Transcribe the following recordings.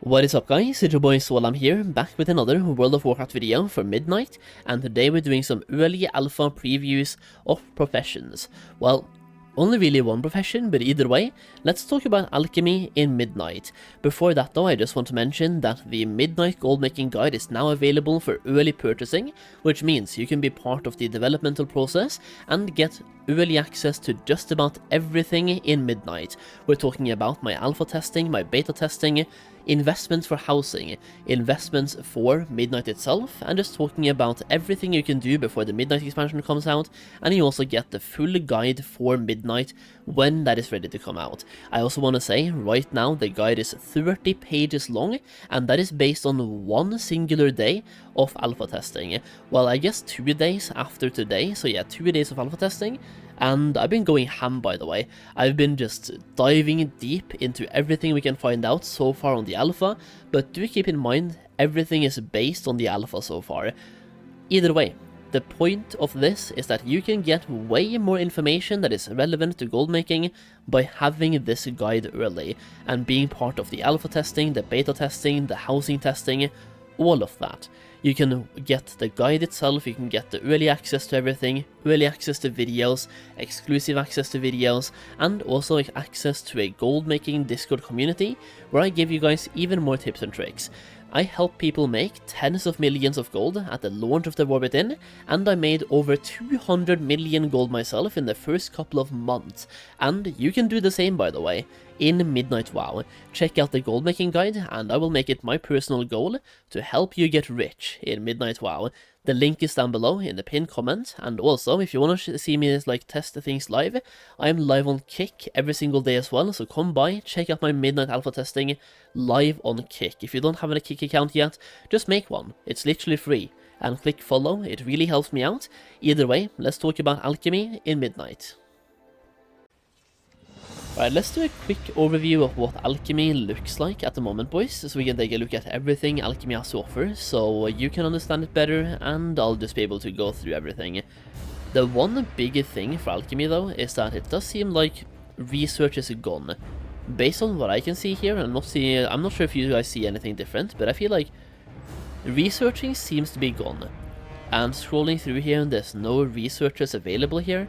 What is up guys, it's your boy Solheim here, back with another World of Warcraft video for Midnight, and today we're doing some early alpha previews of professions. Well, only really one profession, but either way, let's talk about Alchemy in Midnight. Before that though, I just want to mention that the Midnight Gold Making Guide is now available for early purchasing, which means you can be part of the developmental process and get early access to just about everything in Midnight. We're talking about my alpha testing, my beta testing, investments for housing, investments for Midnight itself, and just talking about everything you can do before the Midnight expansion comes out, and you also get the full guide for Midnight when that is ready to come out. I also want to say, right now the guide is 30 pages long, and that is based on one singular day of alpha testing. Well, I guess 2 days after today, so yeah, 2 days of alpha testing. And I've been going ham, by the way. I've been just diving deep into everything we can find out so far on the alpha, but do keep in mind, everything is based on the alpha so far. Either way, the point of this is that you can get way more information that is relevant to gold making by having this guide early, and being part of the alpha testing, the beta testing, the housing testing, all of that. You can get the guide itself, you can get the early access to everything, early access to videos, exclusive access to videos, and also access to a gold making Discord community where I give you guys even more tips and tricks. I help people make tens of millions of gold at the launch of the War Within, and I made over 200 million gold myself in the first couple of months, and you can do the same, by the way, in Midnight WoW. Check out the gold making guide, and I will make it my personal goal to help you get rich in Midnight WoW. The link is down below in the pinned comment, and also if you want to see me test things live, I am live on Kick every single day as well, so come by, check out my Midnight Alpha testing live on Kick. If you don't have a Kick account yet, just make one, it's literally free, and click follow, it really helps me out. Either way, let's talk about Alchemy in Midnight. Alright, let's do a quick overview of what Alchemy looks like at the moment, boys, so we can take a look at everything Alchemy has to offer, so you can understand it better, and I'll just be able to go through everything. The one big thing for Alchemy, though, is that it does seem like research is gone. Based on what I can see here, I'm not sure if you guys see anything different, but I feel like researching seems to be gone. And scrolling through here, there's no researchers available here.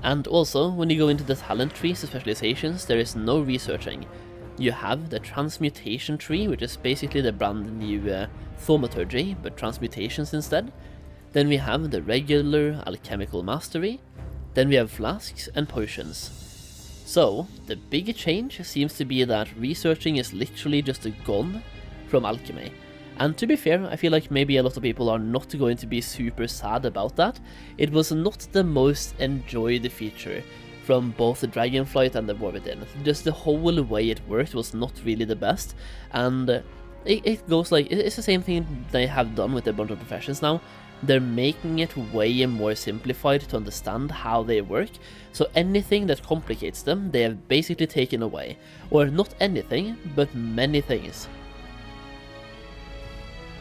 And also, when you go into the talent trees, the specializations, there is no researching. You have the Transmutation tree, which is basically the brand new thaumaturgy, but transmutations instead. Then we have the regular alchemical mastery. Then we have flasks and potions. So, the big change seems to be that researching is literally just gone from Alchemy. And to be fair, I feel like maybe a lot of people are not going to be super sad about that. It was not the most enjoyed feature from both the Dragonflight and the War Within. Just the whole way it worked was not really the best. And it goes like, it's the same thing they have done with a bunch of professions now. They're making it way more simplified to understand how they work. So anything that complicates them, they have basically taken away. Or not anything, but many things.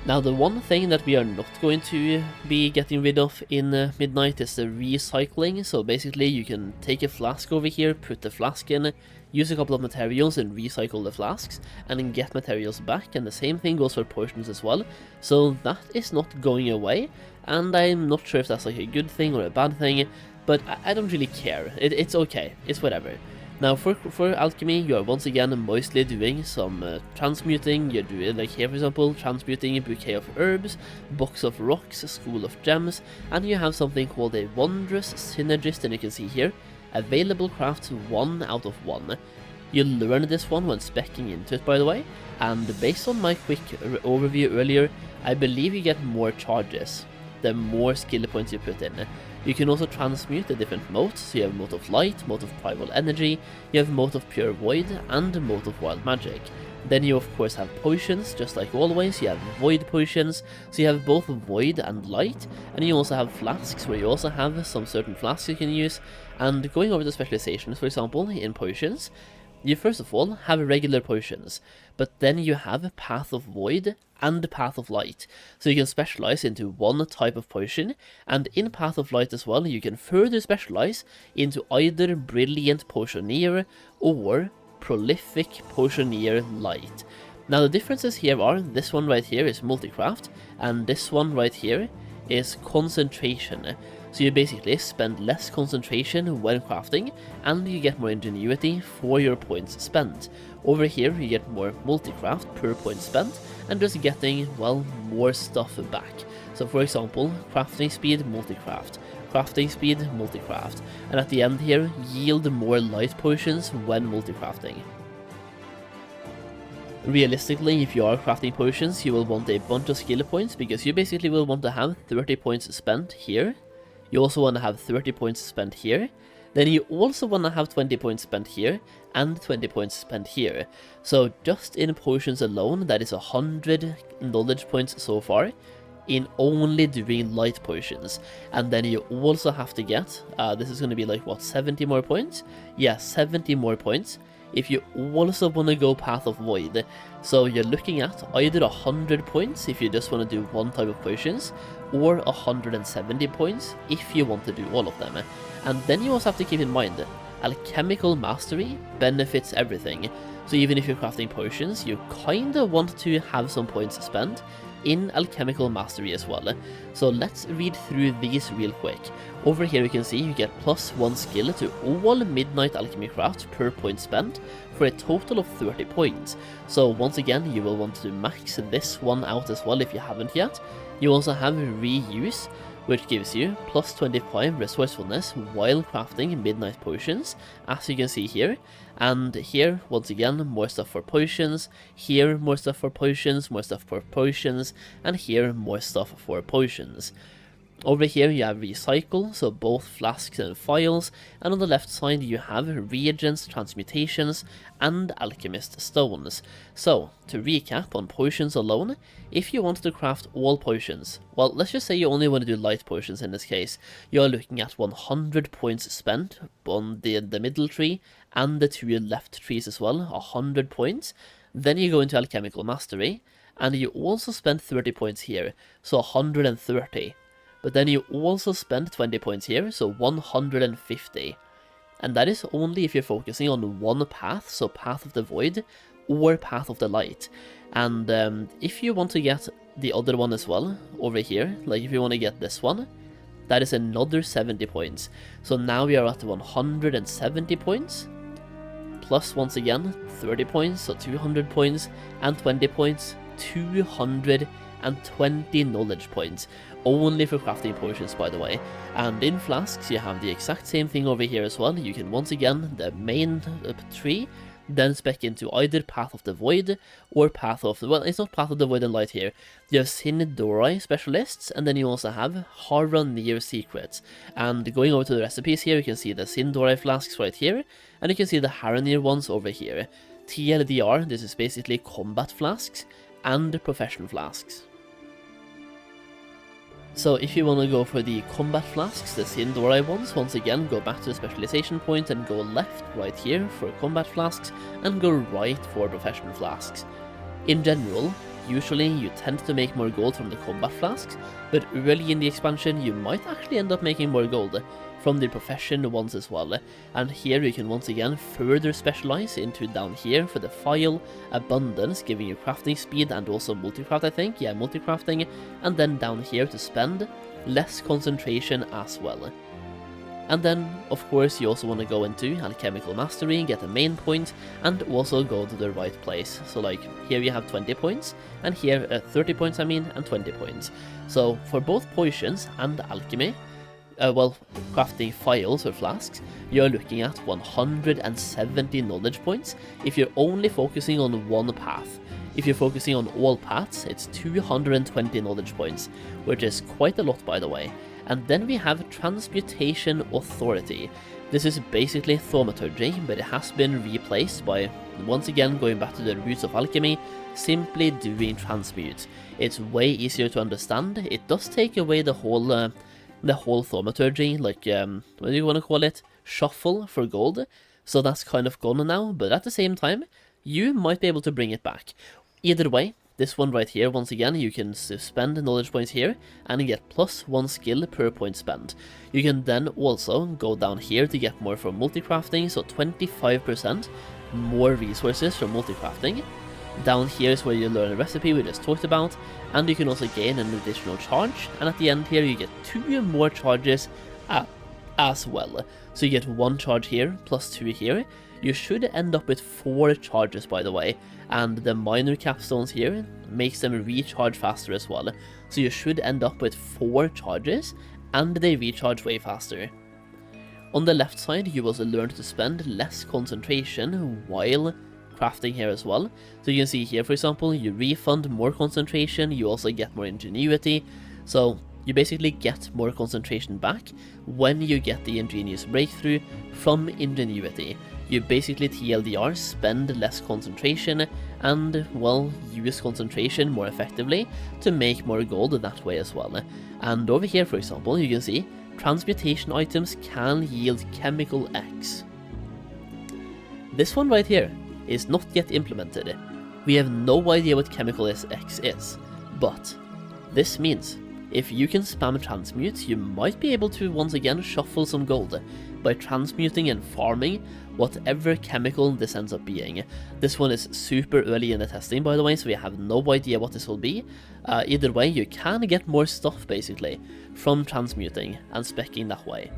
Now, the one thing that we are not going to be getting rid of in Midnight is the recycling. So basically you can take a flask over here, put the flask in, use a couple of materials and recycle the flasks, and then get materials back, and the same thing goes for potions as well. So that is not going away, and I'm not sure if that's like a good thing or a bad thing, but I don't really care. It's okay, it's whatever. Now for Alchemy, you are once again mostly doing some transmuting. You're doing, like here for example, transmuting a bouquet of herbs, box of rocks, a school of gems, and you have something called a wondrous synergist, and you can see here, available crafts 1 out of 1. You learn this one when speccing into it, by the way, and based on my quick overview earlier, I believe you get more charges the more skill points you put in. You can also transmute the different motes, so you have Mote of Light, Mote of Primal Energy, you have Mote of Pure Void, and Mote of Wild Magic. Then you of course have potions, just like always, you have Void potions, so you have both Void and Light, and you also have flasks, where you also have some certain flasks you can use. And going over the specializations, for example, in potions, you first of all have regular potions, but then you have Path of Void and Path of Light, so you can specialize into one type of potion, and in Path of Light as well you can further specialize into either Brilliant Potioneer or Prolific Potioneer Light. Now the differences here are, this one right here is multicraft, and this one right here is concentration. So you basically spend less concentration when crafting, and you get more ingenuity for your points spent. Over here you get more multicraft per point spent, and just getting, well, more stuff back. So for example, crafting speed, multicraft, crafting speed, multicraft, and at the end here, yield more light potions when multicrafting. Realistically, if you are crafting potions, you will want a bunch of skill points, because you basically will want to have 30 points spent here. You also want to have 30 points spent here. Then you also want to have 20 points spent here, and 20 points spent here. So just in potions alone, that is 100 knowledge points so far, in only doing light potions. And then you also have to get, this is going to be like, what, 70 more points? Yeah, 70 more points if you also want to go Path of Void. So you're looking at either 100 points if you just want to do one type of potions, or 170 points if you want to do all of them. And then you also have to keep in mind, alchemical mastery benefits everything. So even if you're crafting potions, you kinda want to have some points spent in alchemical mastery as well. So let's read through these real quick. Over here you can see you get +1 skill to all midnight alchemy crafts per point spent for a total of 30 points. So once again, you will want to max this one out as well if you haven't yet. You also have reuse, which gives you +25 resourcefulness while crafting midnight potions, as you can see here. And here, once again, more stuff for potions, here more stuff for potions, more stuff for potions, and here more stuff for potions. Over here you have recycle, so both flasks and files, and on the left side you have reagents, transmutations, and alchemist stones. So, to recap on potions alone, if you want to craft all potions, well, let's just say you only want to do light potions in this case, you're looking at 100 points spent on the middle tree, and the two left trees as well, 100 points. Then you go into alchemical mastery, and you also spend 30 points here, so 130. But then you also spend 20 points here, so 150. And that is only if you're focusing on one path, so Path of the Void or Path of the Light. And if you want to get the other one as well, over here, like if you want to get this one, that is another 70 points. So now we are at 170 points, plus once again 30 points, so 200 points, and 20 points, 220 knowledge points, only for crafting potions, by the way. And in flasks you have the exact same thing over here as well. You can once again, the main tree, then spec into either Path of the Void or Path of the, well, it's not Path of the Void and Light here. You have Sin specialists, and then you also have Haranir secrets. And going over to the recipes here, you can see the Sin flasks right here, and you can see the Haranir ones over here. TLDR, this is basically combat flasks and profession flasks. So if you want to go for the combat flasks, the Sindorai ones, once again go back to the specialization point and go left right here for combat flasks, and go right for professional flasks. In general, usually you tend to make more gold from the combat flasks, but early in the expansion you might actually end up making more gold from the profession ones as well. And here you can once again further specialize into down here for the file, abundance, giving you crafting speed and also multicraft, I think, yeah, multicrafting, and then down here to spend less concentration as well. And then, of course, you also want to go into alchemical mastery, get a main point, and also go to the right place. So like, here you have 20 points, and here 30 points, and 20 points. So for both potions and alchemy, well, crafting files or flasks, you're looking at 170 knowledge points if you're only focusing on one path. If you're focusing on all paths, it's 220 knowledge points, which is quite a lot, by the way. And then we have Transmutation Authority. This is basically thaumaturgy, but it has been replaced by, once again, going back to the roots of alchemy, simply doing transmute. It's way easier to understand. It does take away the whole thaumaturgy, like, what do you want to call it? Shuffle for gold. So that's kind of gone now, but at the same time, you might be able to bring it back. Either way, this one right here, once again, you can spend knowledge points here and get +1 skill per point spent. You can then also go down here to get more from multicrafting, so 25% more resources from multi-crafting. Down here is where you learn a recipe we just talked about, and you can also gain an additional charge, and at the end here you get 2 more charges as well. So you get 1 charge here, plus 2 here. You should end up with 4 charges, by the way, and the minor capstones here makes them recharge faster as well. So you should end up with 4 charges, and they recharge way faster. On the left side, you also learn to spend less concentration while crafting here as well. So you can see here, for example, you refund more concentration, you also get more ingenuity. So you basically get more concentration back when you get the ingenious breakthrough from ingenuity. You basically TLDR, spend less concentration, and, well, use concentration more effectively to make more gold that way as well. And over here, for example, you can see transmutation items can yield chemical X. This one right here is not yet implemented. We have no idea what chemical X is, but this means if you can spam transmute, you might be able to once again shuffle some gold by transmuting and farming whatever chemical this ends up being. This one is super early in the testing, by the way, so we have no idea what this will be. Either way, you can get more stuff basically from transmuting and speccing that way.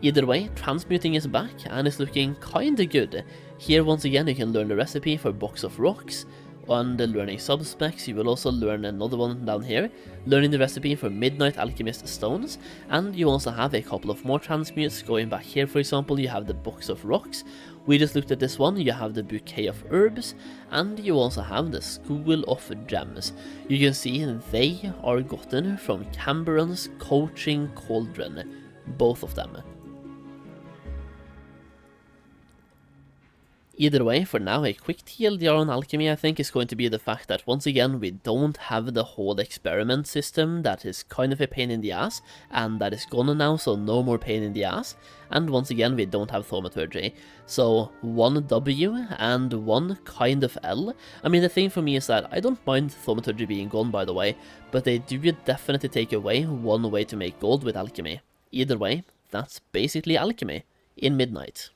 Either way, transmuting is back and it's looking kinda good. Here once again you can learn the recipe for Box of Rocks. On the learning subspecs, you will also learn another one down here, learning the recipe for Midnight Alchemist Stones, and you also have a couple of more transmutes. Going back here, for example, you have the Box of Rocks. We just looked at this one. You have the Bouquet of Herbs, and you also have the School of Gems. You can see they are gotten from Camberon's Coaching Cauldron, both of them. Either way, for now, a quick TLDR on Alchemy I think is going to be the fact that once again we don't have the whole experiment system. That is kind of a pain in the ass, and that is gone now, so no more pain in the ass. And once again we don't have thaumaturgy, so 1 W and 1 kind of L. I mean, the thing for me is that I don't mind thaumaturgy being gone, by the way, but they do definitely take away one way to make gold with Alchemy. Either way, that's basically Alchemy in Midnight.